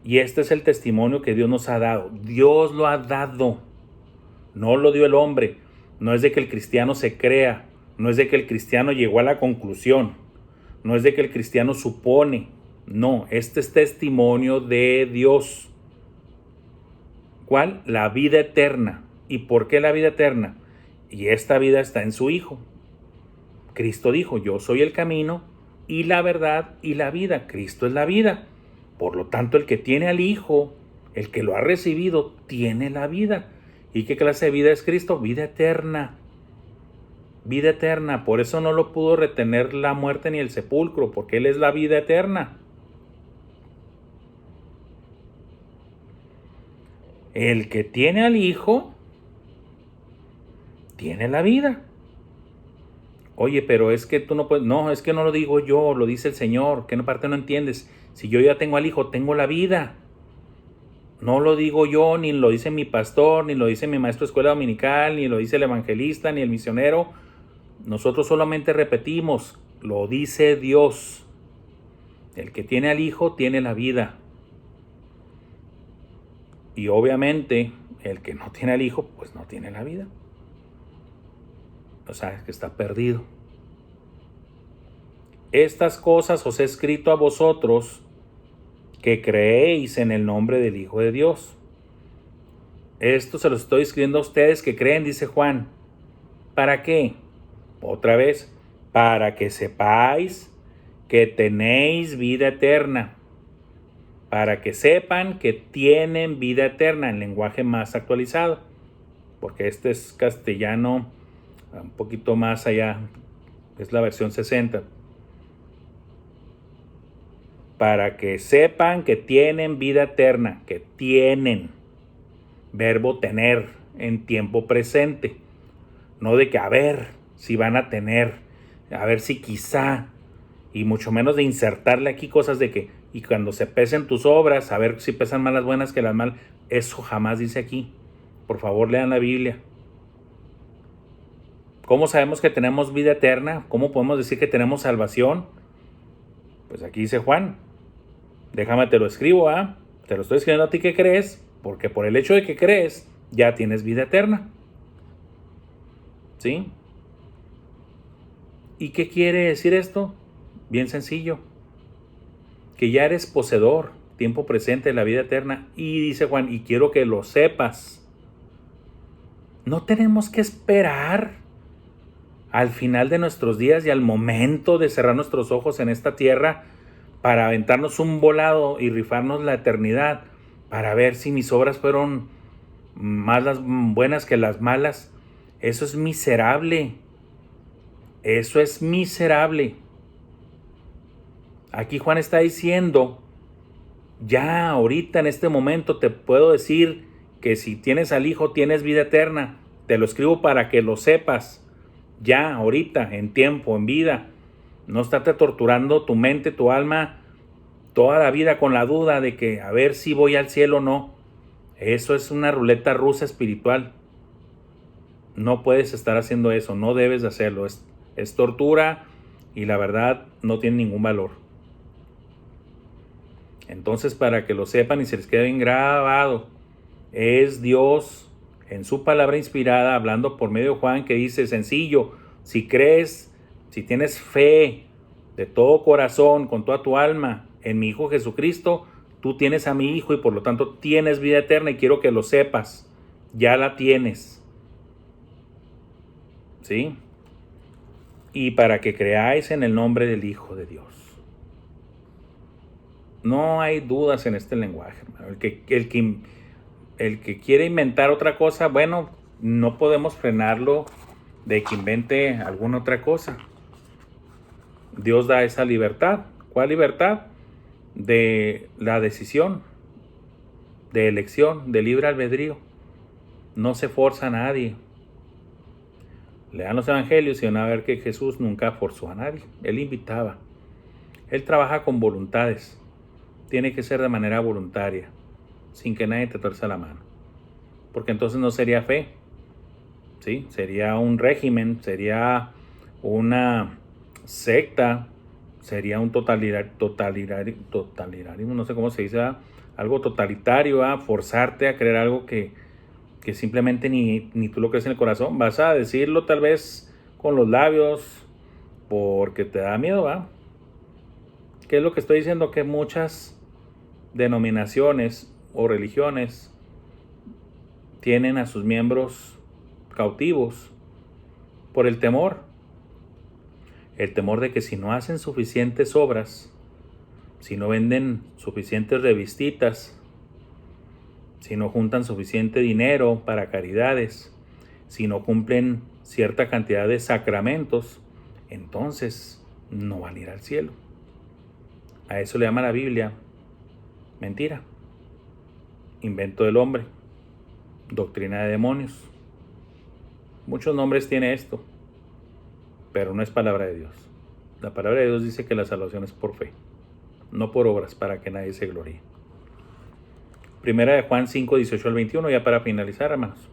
Y este es el testimonio que Dios nos ha dado. Dios lo ha dado. No lo dio el hombre. No es de que el cristiano se crea. No es de que el cristiano llegó a la conclusión. No es de que el cristiano supone. No, este es testimonio de Dios. ¿Cuál? La vida eterna. ¿Y por qué la vida eterna? Y esta vida está en su Hijo. Cristo dijo, yo soy el camino y la verdad y la vida. Cristo es la vida. Por lo tanto, el que tiene al Hijo, el que lo ha recibido, tiene la vida. ¿Y qué clase de vida es Cristo? Vida eterna. Vida eterna. Por eso no lo pudo retener la muerte ni el sepulcro, porque Él es la vida eterna. El que tiene al Hijo, tiene la vida. Oye, pero es que tú no puedes. No, es que no lo digo yo, lo dice el Señor. ¿Qué parte no entiendes? Si yo ya tengo al Hijo, tengo la vida. No lo digo yo, ni lo dice mi pastor, ni lo dice mi maestro de escuela dominical, ni lo dice el evangelista, ni el misionero. Nosotros solamente repetimos, lo dice Dios. El que tiene al Hijo, tiene la vida. Y obviamente, el que no tiene al Hijo, pues no tiene la vida. O sea, es que está perdido. Estas cosas os he escrito a vosotros que creéis en el nombre del Hijo de Dios. Esto se lo estoy escribiendo a ustedes que creen, dice Juan. ¿Para qué? Otra vez, para que sepáis que tenéis vida eterna. Para que sepan que tienen vida eterna, en lenguaje más actualizado. Porque este es castellano un poquito más allá, es la versión 60. Para que sepan que tienen vida eterna, que tienen, verbo tener en tiempo presente, no de que a ver si van a tener, a ver si quizá, y mucho menos de insertarle aquí cosas de que, y cuando se pesen tus obras, a ver si pesan más las buenas que las malas. Eso jamás dice aquí. Por favor, lean la Biblia. ¿Cómo sabemos que tenemos vida eterna? ¿Cómo podemos decir que tenemos salvación? Pues aquí dice Juan. Déjame te lo escribo, ¿ah? Te lo estoy escribiendo a ti que crees, porque por el hecho de que crees, ya tienes vida eterna. ¿Sí? ¿Y qué quiere decir esto? Bien sencillo. Que ya eres poseedor, tiempo presente de la vida eterna. Y dice Juan, y quiero que lo sepas. No tenemos que esperar al final de nuestros días y al momento de cerrar nuestros ojos en esta tierra para aventarnos un volado y rifarnos la eternidad, para ver si mis obras fueron más las buenas que las malas. Eso es miserable. Eso es miserable. Aquí Juan está diciendo, ya ahorita en este momento te puedo decir que si tienes al Hijo tienes vida eterna. Te lo escribo para que lo sepas. Ya ahorita, en tiempo, en vida. No estarte torturando tu mente, tu alma, toda la vida con la duda de que a ver si voy al cielo o no. Eso es una ruleta rusa espiritual. No puedes estar haciendo eso, no debes de hacerlo. Es tortura y la verdad no tiene ningún valor. Entonces, para que lo sepan y se les quede bien grabado, es Dios en su palabra inspirada hablando por medio de Juan, que dice sencillo: si crees, si tienes fe de todo corazón, con toda tu alma en mi Hijo Jesucristo, tú tienes a mi Hijo y por lo tanto tienes vida eterna, y quiero que lo sepas, ya la tienes. ¿Sí? Y para que creáis en el nombre del Hijo de Dios. No hay dudas en este lenguaje, hermano. El que quiere inventar otra cosa, bueno, no podemos frenarlo de que invente alguna otra cosa. Dios da esa libertad. ¿Cuál libertad? De la decisión, de elección, de libre albedrío. No se forza a nadie. Lean los evangelios y van a ver que Jesús nunca forzó a nadie. Él invitaba. Él trabaja con voluntades. Tiene que ser de manera voluntaria, sin que nadie te tuerza la mano. Porque entonces no sería fe, ¿sí? Sería un régimen, sería una secta, sería un totalitarismo, no sé cómo se dice, ¿verdad? Algo totalitario, ¿verdad? Forzarte a creer algo que simplemente ni tú lo crees en el corazón. Vas a decirlo tal vez con los labios porque te da miedo, ¿verdad? ¿Qué es lo que estoy diciendo? Que muchas denominaciones o religiones tienen a sus miembros cautivos por el temor de que si no hacen suficientes obras, si no venden suficientes revistitas, si no juntan suficiente dinero para caridades, si no cumplen cierta cantidad de sacramentos, entonces no van a ir al cielo. A eso le llama la Biblia mentira, invento del hombre, doctrina de demonios. Muchos nombres tiene esto, pero no es palabra de Dios. La palabra de Dios dice que la salvación es por fe, no por obras, para que nadie se gloríe. Primera de Juan 5, 18 al 21, ya para finalizar, hermanos.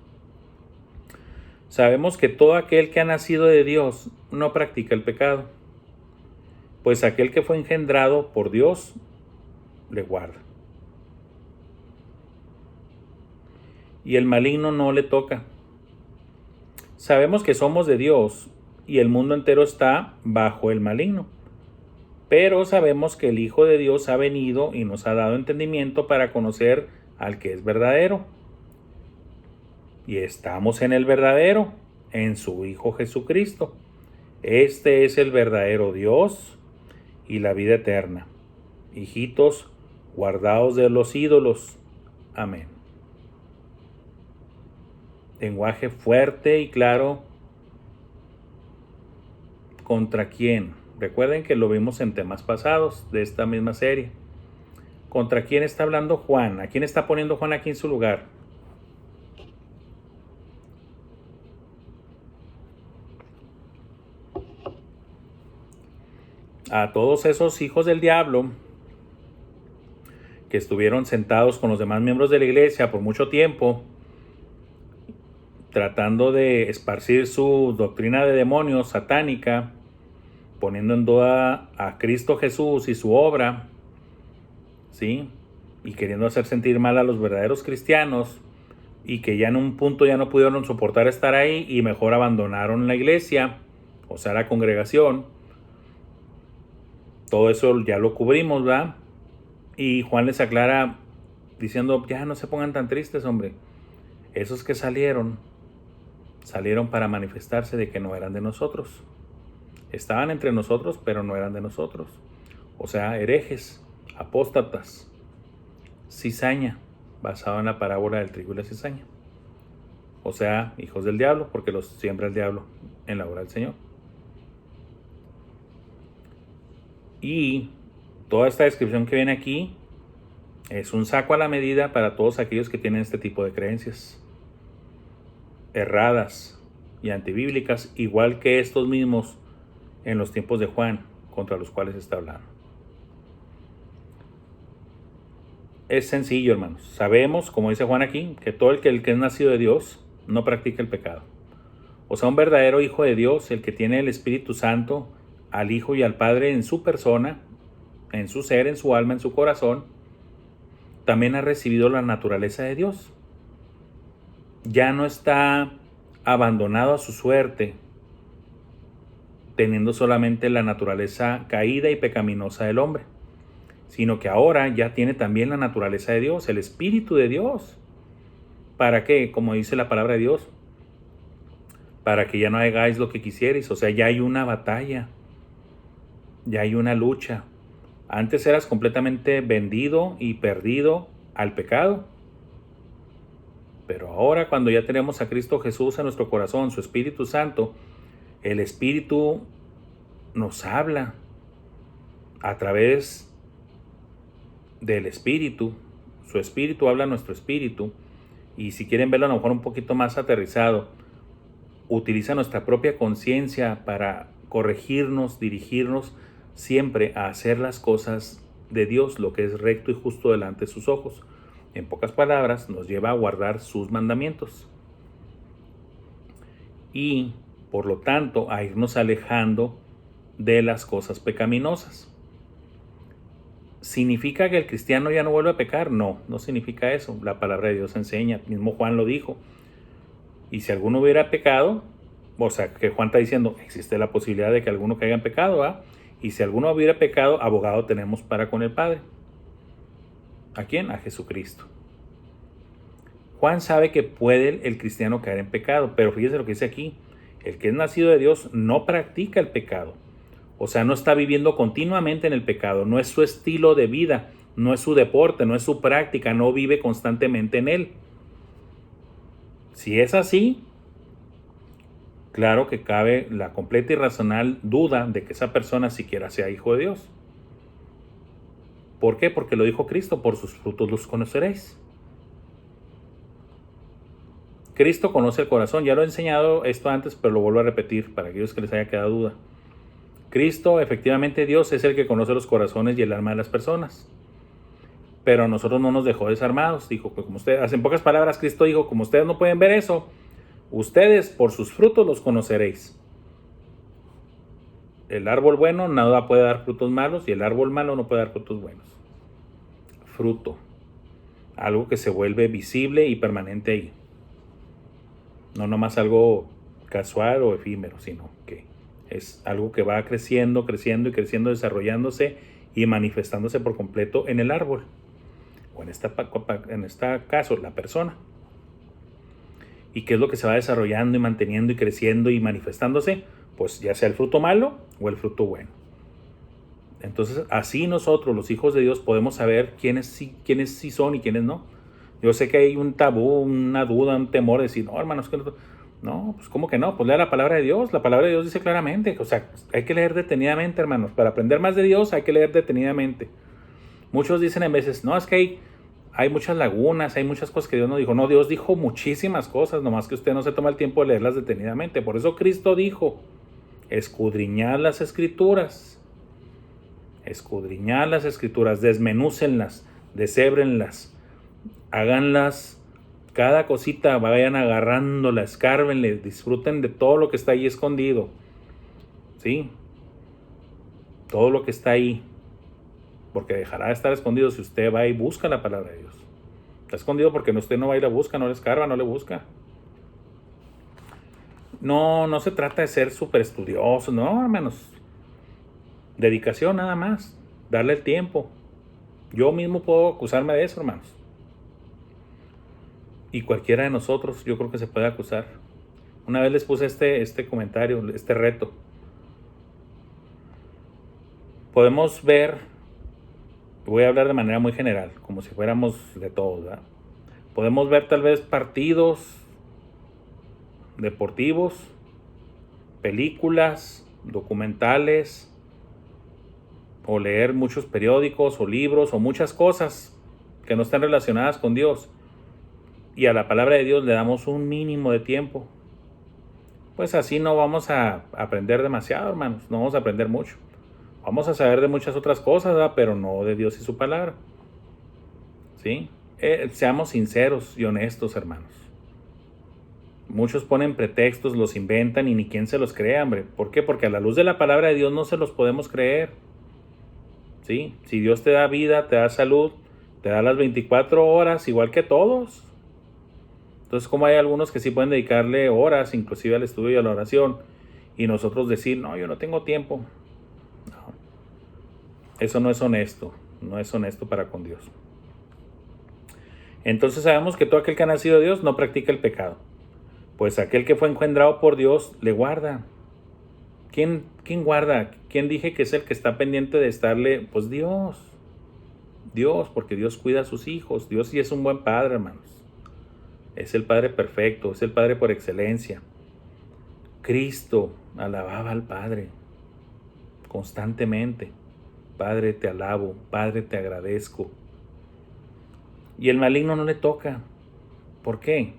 Sabemos que todo aquel que ha nacido de Dios no practica el pecado, pues aquel que fue engendrado por Dios le guarda. Y el maligno no le toca. Sabemos que somos de Dios y el mundo entero está bajo el maligno. Pero sabemos que el Hijo de Dios ha venido y nos ha dado entendimiento para conocer al que es verdadero. Y estamos en el verdadero, en su Hijo Jesucristo. Este es el verdadero Dios y la vida eterna. Hijitos, guardaos de los ídolos. Amén. Lenguaje fuerte y claro. ¿Contra quién? Recuerden que lo vimos en temas pasados de esta misma serie. ¿Contra quién está hablando Juan? ¿A quién está poniendo Juan aquí en su lugar? A todos esos hijos del diablo que estuvieron sentados con los demás miembros de la iglesia por mucho tiempo, tratando de esparcir su doctrina de demonios satánica, poniendo en duda a Cristo Jesús y su obra, ¿sí? Y queriendo hacer sentir mal a los verdaderos cristianos, y que ya en un punto ya no pudieron soportar estar ahí y mejor abandonaron la iglesia, o sea, la congregación. Todo eso ya lo cubrimos, ¿verdad? Y Juan les aclara diciendo, ya no se pongan tan tristes, hombre. Esos que salieron salieron para manifestarse de que no eran de nosotros. Estaban entre nosotros, pero no eran de nosotros. O sea, herejes, apóstatas, cizaña, basado en la parábola del trigo y la cizaña. O sea, hijos del diablo, porque los siembra el diablo en la obra del Señor. Y toda esta descripción que viene aquí es un saco a la medida para todos aquellos que tienen este tipo de creencias erradas y antibíblicas, igual que estos mismos en los tiempos de Juan, contra los cuales está hablando. Es sencillo, hermanos. Sabemos, como dice Juan aquí, que todo el que es nacido de Dios no practica el pecado. O sea, un verdadero hijo de Dios, el que tiene el Espíritu Santo, al Hijo y al Padre en su persona, en su ser, en su alma, en su corazón, también ha recibido la naturaleza de Dios. Ya no está abandonado a su suerte, teniendo solamente la naturaleza caída y pecaminosa del hombre, sino que ahora ya tiene también la naturaleza de Dios, el Espíritu de Dios. ¿Para qué? Como dice la palabra de Dios, para que ya no hagáis lo que quisierais. O sea, ya hay una batalla, ya hay una lucha. Antes eras completamente vendido y perdido al pecado, pero ahora, cuando ya tenemos a Cristo Jesús en nuestro corazón, su Espíritu Santo, el Espíritu nos habla a través del Espíritu. Su Espíritu habla a nuestro espíritu. Y si quieren verlo a lo mejor un poquito más aterrizado, utiliza nuestra propia conciencia para corregirnos, dirigirnos siempre a hacer las cosas de Dios, lo que es recto y justo delante de sus ojos. En pocas palabras, nos lleva a guardar sus mandamientos. Y, por lo tanto, a irnos alejando de las cosas pecaminosas. ¿Significa que el cristiano ya no vuelve a pecar? No, no significa eso. La palabra de Dios enseña, mismo Juan lo dijo. Y si alguno hubiera pecado, o sea, que Juan está diciendo, existe la posibilidad de que alguno caiga en pecado, ¿va? Y si alguno hubiera pecado, abogado tenemos para con el Padre. ¿A quién? A Jesucristo. Juan sabe que puede el cristiano caer en pecado, pero fíjese lo que dice aquí. El que es nacido de Dios no practica el pecado. O sea, no está viviendo continuamente en el pecado. No es su estilo de vida, no es su deporte, no es su práctica, no vive constantemente en él. Si es así, claro que cabe la completa y racional duda de que esa persona siquiera sea hijo de Dios. ¿Por qué? Porque lo dijo Cristo, por sus frutos los conoceréis. Cristo conoce el corazón. Ya lo he enseñado esto antes, pero lo vuelvo a repetir para aquellos que les haya quedado duda. Cristo, efectivamente Dios, es el que conoce los corazones y el alma de las personas. Pero a nosotros no nos dejó desarmados. Dijo que como ustedes, en pocas palabras, Cristo dijo, como ustedes no pueden ver eso, ustedes por sus frutos los conoceréis. El árbol bueno nada puede dar frutos malos y el árbol malo no puede dar frutos buenos. Fruto. Algo que se vuelve visible y permanente ahí. No nomás algo casual o efímero, sino que es algo que va creciendo, creciendo y creciendo, desarrollándose y manifestándose por completo en el árbol. O en este caso, la persona. ¿Y qué es lo que se va desarrollando y manteniendo y creciendo y manifestándose? Pues ya sea el fruto malo o el fruto bueno. Entonces, así nosotros, los hijos de Dios, podemos saber quiénes sí son y quiénes no. Yo sé que hay un tabú, una duda, un temor de decir, no, hermanos, que no, pues ¿cómo que no? Pues lea la palabra de Dios. La palabra de Dios dice claramente, o sea, hay que leer detenidamente, hermanos. Para aprender más de Dios hay que leer detenidamente. Muchos dicen en veces, no, es que hay muchas lagunas, hay muchas cosas que Dios no dijo. No, Dios dijo muchísimas cosas, nomás que usted no se toma el tiempo de leerlas detenidamente. Por eso Cristo dijo, escudriñad las escrituras. Escudriñad las escrituras, desmenúcenlas, deshébrenlas. Háganlas, cada cosita, vayan agarrándola, escárbenle, disfruten de todo lo que está ahí escondido. ¿Sí? Todo lo que está ahí. Porque dejará de estar escondido si usted va y busca la palabra de Dios. Está escondido porque usted no va y la busca, no le escarba, no le busca. No se trata de ser súper estudioso, no, hermanos. Dedicación nada más, darle el tiempo. Yo mismo puedo acusarme de eso, hermanos. Y cualquiera de nosotros yo creo que se puede acusar. Una vez les puse este comentario, este reto. Podemos ver, voy a hablar de manera muy general, como si fuéramos de todos, ¿verdad? Podemos ver tal vez partidos deportivos, películas, documentales, o leer muchos periódicos o libros o muchas cosas que no están relacionadas con Dios, y a la palabra de Dios le damos un mínimo de tiempo, pues así no vamos a aprender demasiado, hermanos, no vamos a aprender mucho. Vamos a saber de muchas otras cosas, ¿verdad? Pero no de Dios y su palabra, ¿sí? Seamos sinceros y honestos, hermanos. Muchos ponen pretextos, los inventan y ni quien se los crea, hombre. ¿Por qué? Porque a la luz de la palabra de Dios no se los podemos creer, ¿sí? Si Dios te da vida, te da salud, te da las 24 horas, igual que todos. Entonces, como hay algunos que sí pueden dedicarle horas, inclusive al estudio y a la oración, y nosotros decir, no, yo no tengo tiempo. No. Eso no es honesto, no es honesto para con Dios. Entonces sabemos que todo aquel que ha nacido de Dios no practica el pecado, pues aquel que fue engendrado por Dios le guarda. ¿Quién guarda? ¿Quién dije que es el que está pendiente de estarle? Pues Dios. Dios, porque Dios cuida a sus hijos. Dios sí es un buen padre, hermanos. Es el Padre perfecto, es el Padre por excelencia. Cristo alababa al Padre constantemente. Padre, te alabo, Padre, te agradezco. Y el maligno no le toca. ¿Por qué?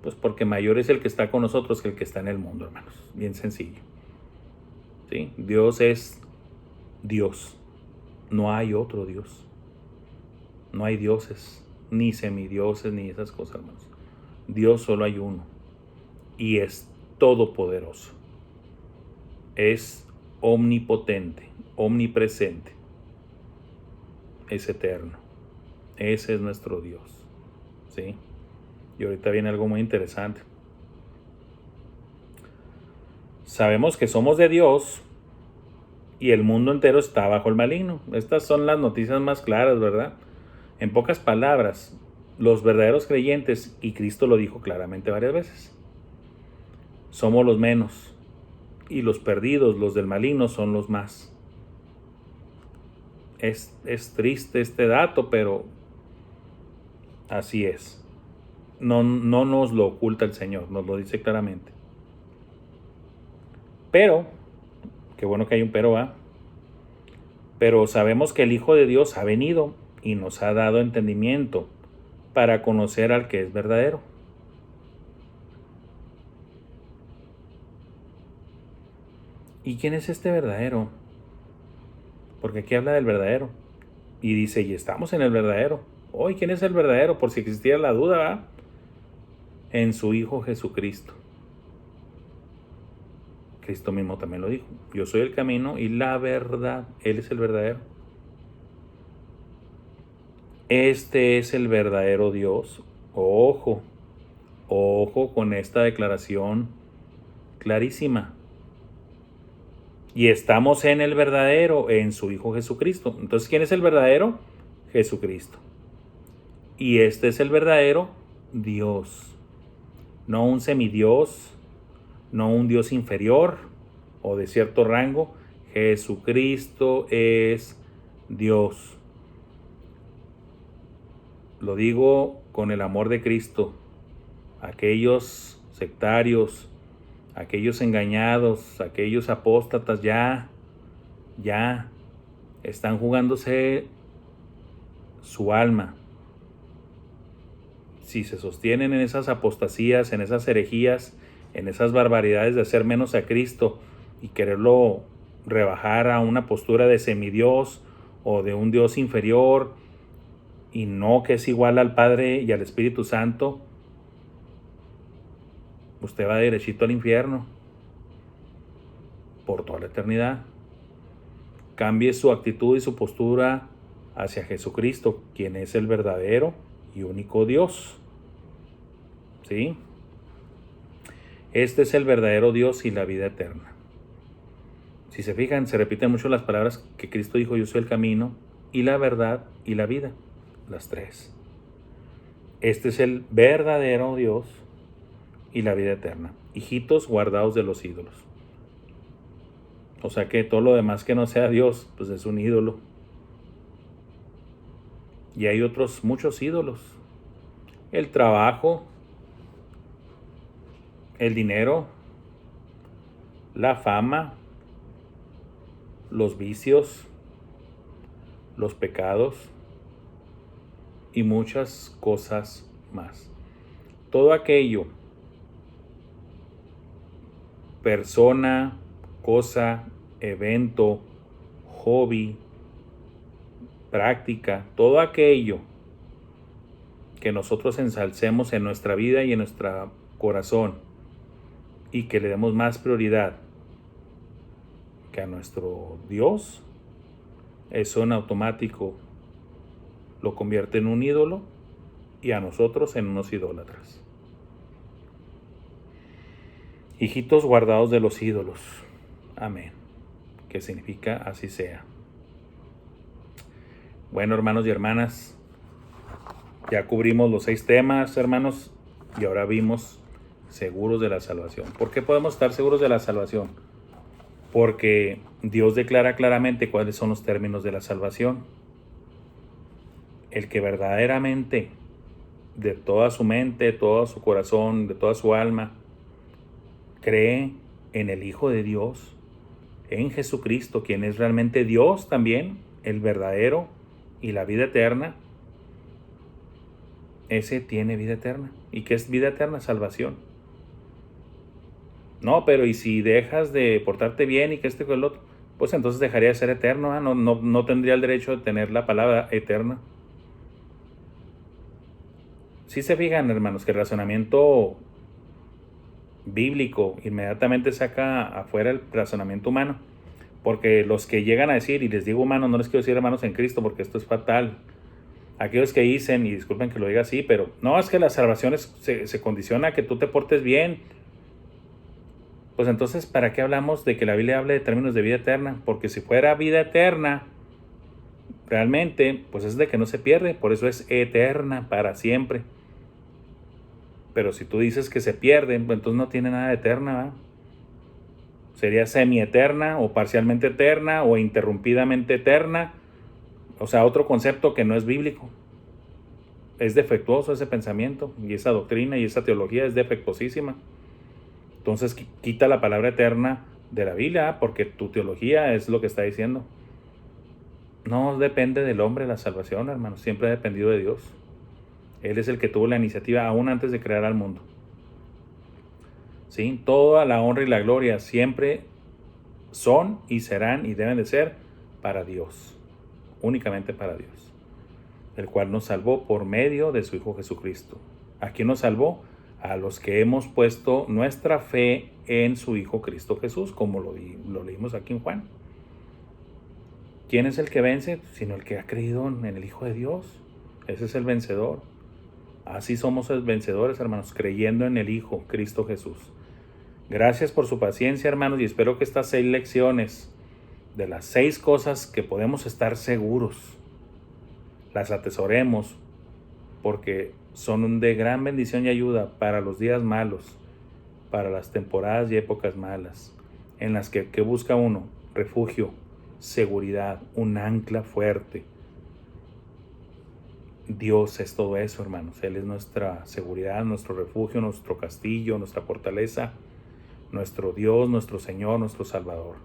Pues porque mayor es el que está con nosotros que el que está en el mundo, hermanos. Bien sencillo. ¿Sí? Dios es Dios. No hay otro Dios. No hay dioses, ni semidioses, ni esas cosas, hermanos. Dios solo hay uno. Y es todopoderoso. Es omnipotente, omnipresente. Es eterno. Ese es nuestro Dios. ¿Sí? Y ahorita viene algo muy interesante. Sabemos que somos de Dios y el mundo entero está bajo el maligno. Estas son las noticias más claras, ¿verdad? En pocas palabras, los verdaderos creyentes, y Cristo lo dijo claramente varias veces, somos los menos, y los perdidos, los del maligno, son los más. Es triste este dato, pero así es. No nos lo oculta el Señor, nos lo dice claramente. Pero, qué bueno que hay un pero, ¿va? Pero sabemos que el Hijo de Dios ha venido y nos ha dado entendimiento para conocer al que es verdadero. ¿Y quién es este verdadero? Porque aquí habla del verdadero. Y dice, y estamos en el verdadero. Hoy, ¿quién es el verdadero? Por si existiera la duda, ¿va? En su Hijo Jesucristo. Cristo mismo también lo dijo. Yo soy el camino y la verdad. Él es el verdadero. Este es el verdadero Dios. Ojo, ojo con esta declaración clarísima. Y estamos en el verdadero, en su Hijo Jesucristo. Entonces, ¿quién es el verdadero? Jesucristo. Y este es el verdadero Dios. No un semidios, no un Dios inferior o de cierto rango. Jesucristo es Dios. Lo digo con el amor de Cristo. Aquellos sectarios, aquellos engañados, aquellos apóstatas ya están jugándose su alma. Si se sostienen en esas apostasías, en esas herejías, en esas barbaridades de hacer menos a Cristo y quererlo rebajar a una postura de semidios o de un Dios inferior, y no que es igual al Padre y al Espíritu Santo, usted va derechito al infierno por toda la eternidad. Cambie su actitud y su postura hacia Jesucristo, quien es el verdadero y único Dios. ¿Sí? Este es el verdadero Dios y la vida eterna. Si se fijan, se repiten mucho las palabras que Cristo dijo: yo soy el camino y la verdad y la vida. Las tres. Este es el verdadero Dios y la vida eterna. hijitos guardados de los ídolos. O sea que todo lo demás que no sea Dios, pues es un ídolo. Y hay otros muchos ídolos. El trabajo, el dinero, la fama, los vicios, los pecados y muchas cosas más. Todo aquello, persona, cosa, evento, hobby, práctica, todo aquello que nosotros ensalcemos en nuestra vida y en nuestro corazón y que le demos más prioridad que a nuestro Dios, eso en automático lo convierte en un ídolo y a nosotros en unos idólatras. Hijitos guardados de los ídolos. Amén. Que significa así sea. Bueno, hermanos y hermanas, ya cubrimos los 6 temas, hermanos, y ahora vimos seguros de la salvación. ¿Por qué podemos estar seguros de la salvación? Porque Dios declara claramente cuáles son los términos de la salvación. El que verdaderamente, de toda su mente, de todo su corazón, de toda su alma, cree en el Hijo de Dios, en Jesucristo, quien es realmente Dios también, el verdadero y la vida eterna, ese tiene vida eterna. ¿Y qué es vida eterna? Salvación. No, pero ¿y si dejas de portarte bien y que con el otro? Pues entonces dejaría de ser eterno, ¿eh? No tendría el derecho de tener la palabra eterna. Si se fijan, hermanos, que el razonamiento bíblico inmediatamente saca afuera el razonamiento humano, porque los que llegan a decir, y les digo humanos, no les quiero decir hermanos en Cristo, porque esto es fatal. Aquellos que dicen, y disculpen que lo diga así, pero no, es que la salvación se condiciona a que tú te portes bien. Pues entonces, ¿para qué hablamos de que la Biblia hable de términos de vida eterna? Porque si fuera vida eterna, realmente, pues es de que no se pierde, por eso es eterna, para siempre. Pero si tú dices que se pierde, pues entonces no tiene nada de eterna, ¿verdad? Sería semi-eterna, o parcialmente eterna, o interrumpidamente eterna. O sea, otro concepto que no es bíblico. Es defectuoso ese pensamiento, y esa doctrina y esa teología es defectuosísima. Entonces quita la palabra eterna de la Biblia, porque tu teología es lo que está diciendo. No depende del hombre la salvación, hermanos, siempre ha dependido de Dios. Él es el que tuvo la iniciativa aún antes de crear al mundo. ¿Sí? Toda la honra y la gloria siempre son y serán y deben de ser para Dios, únicamente para Dios, el cual nos salvó por medio de su Hijo Jesucristo. ¿A quién nos salvó? A los que hemos puesto nuestra fe en su Hijo Cristo Jesús, como lo leímos aquí en Juan. ¿Quién es el que vence? Sino el que ha creído en el Hijo de Dios. Ese es el vencedor. Así somos los vencedores, hermanos, creyendo en el Hijo, Cristo Jesús. Gracias por su paciencia, hermanos, y espero que estas 6 lecciones, de las 6 cosas que podemos estar seguros, las atesoremos, porque son de gran bendición y ayuda para los días malos, para las temporadas y épocas malas, en las que busca uno refugio, seguridad, un ancla fuerte. Dios es todo eso, hermanos. Él es nuestra seguridad, nuestro refugio, nuestro castillo, nuestra fortaleza, nuestro Dios, nuestro Señor, nuestro Salvador.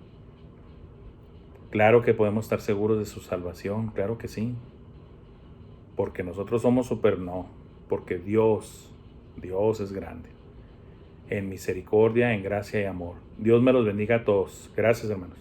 Claro que podemos estar seguros de su salvación, claro que sí. Porque nosotros somos no, porque Dios es grande. En misericordia, en gracia y amor. Dios me los bendiga a todos. Gracias, hermanos.